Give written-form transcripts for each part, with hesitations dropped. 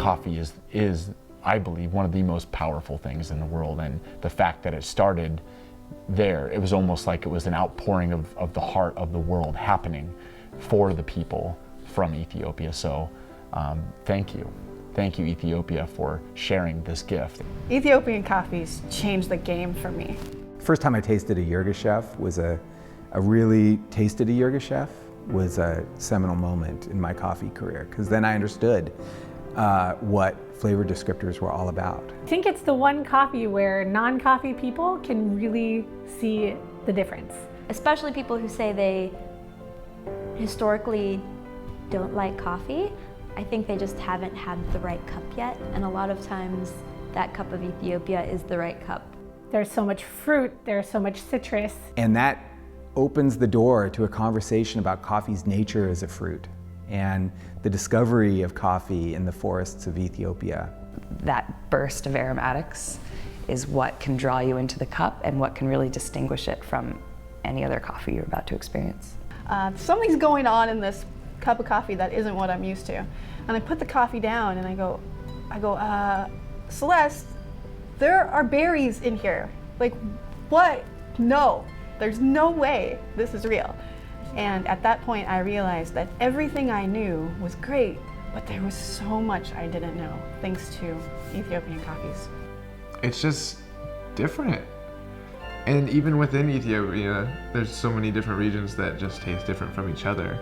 coffee is, I believe, one of the most powerful things in the world. And the fact that it started there, it was almost like it was an outpouring of the heart of the world happening for the people from Ethiopia. So thank you. Thank you, Ethiopia, for sharing this gift. Ethiopian coffees changed the game for me. First time I tasted a Yirgacheffe was a seminal moment in my coffee career, because then I understood what flavor descriptors were all about. I think it's the one coffee where non-coffee people can really see the difference. Especially people who say they historically don't like coffee. I think they just haven't had the right cup yet, and a lot of times that cup of Ethiopia is the right cup. There's so much fruit, there's so much citrus. And that opens the door to a conversation about coffee's nature as a fruit and the discovery of coffee in the forests of Ethiopia. That burst of aromatics is what can draw you into the cup and what can really distinguish it from any other coffee you're about to experience. Something's going on in this cup of coffee that isn't what I'm used to. And I put the coffee down and I go, Celeste, there are berries in here. Like, what? No, there's no way this is real. And at that point I realized that everything I knew was great, but there was so much I didn't know, thanks to Ethiopian coffees. It's just different. And even within Ethiopia, there's so many different regions that just taste different from each other.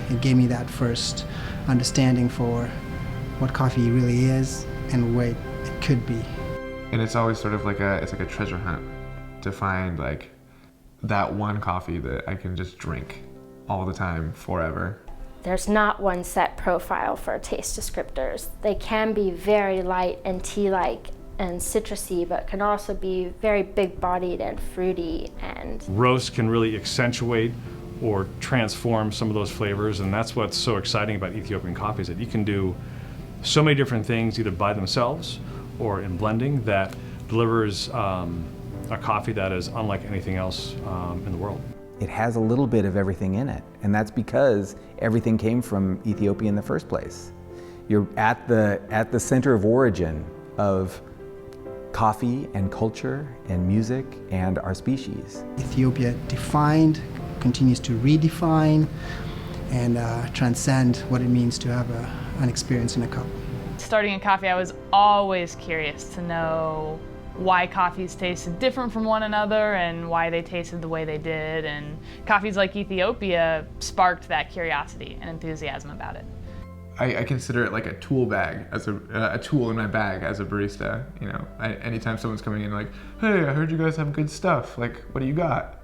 It gave me that first understanding for what coffee really is and what it could be. And it's always sort of like it's like a treasure hunt to find like that one coffee that I can just drink all the time, forever. There's not one set profile for taste descriptors. They can be very light and tea-like and citrusy, but can also be very big-bodied and fruity. And roast can really accentuate or transform some of those flavors, and that's what's so exciting about Ethiopian coffee, is that you can do so many different things either by themselves or in blending that delivers a coffee that is unlike anything else in the world. It has a little bit of everything in it, and that's because everything came from Ethiopia in the first place. You're at the center of origin of coffee and culture and music and our species. Ethiopia defined, continues to redefine and transcend what it means to have an experience in a cup. Starting in coffee, I was always curious to know why coffees tasted different from one another and why they tasted the way they did, and coffees like Ethiopia sparked that curiosity and enthusiasm about it. I consider it like a tool bag, as a tool in my bag as a barista. You know, anytime someone's coming in like, hey, I heard you guys have good stuff, like, what do you got?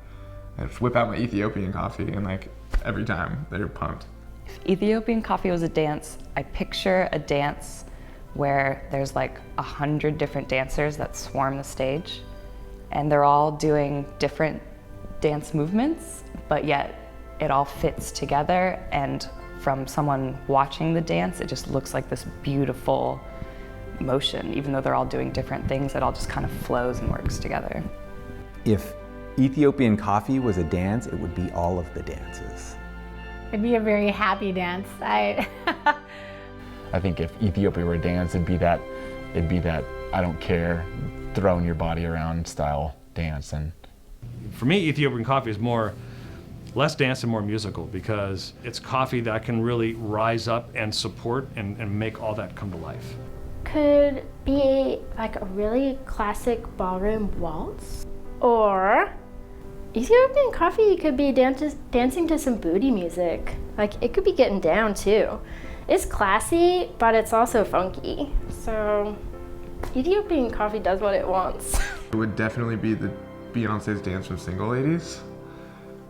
I just whip out my Ethiopian coffee, and like every time they're pumped. If Ethiopian coffee was a dance, I picture a dance where there's like 100 different dancers that swarm the stage, and they're all doing different dance movements, but yet it all fits together, and from someone watching the dance, it just looks like this beautiful motion. Even though they're all doing different things, it all just kind of flows and works together. If Ethiopian coffee was a dance, it would be all of the dances. It'd be a very happy dance. I think if Ethiopia were a dance, it'd be that I don't care, throwing your body around style dance. And for me, Ethiopian coffee is less dance and more musical, because it's coffee that can really rise up and support and make all that come to life. could be like a really classic ballroom waltz, or Ethiopian coffee could be dancing to some booty music. Like, it could be getting down too. It's classy, but it's also funky. So Ethiopian coffee does what it wants. It would definitely be the Beyonce's Dance from Single Ladies,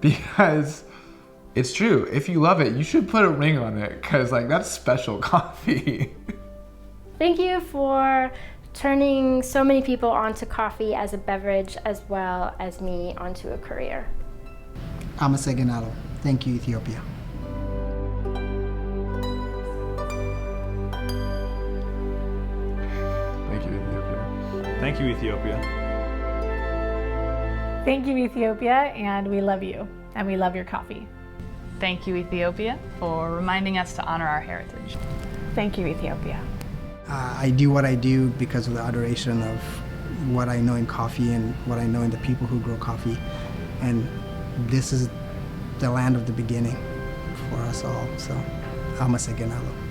because it's true. If you love it, you should put a ring on it, because like, that's special coffee. Thank you for turning so many people onto coffee as a beverage, as well as me onto a career. Amaseganalo. Thank you, Ethiopia. Thank you, Ethiopia. Thank you, Ethiopia. Thank you, Ethiopia, and we love you, and we love your coffee. Thank you, Ethiopia, for reminding us to honor our heritage. Thank you, Ethiopia. I do what I do because of the adoration of what I know in coffee and what I know in the people who grow coffee. And this is the land of the beginning for us all. So, Amasaganalo.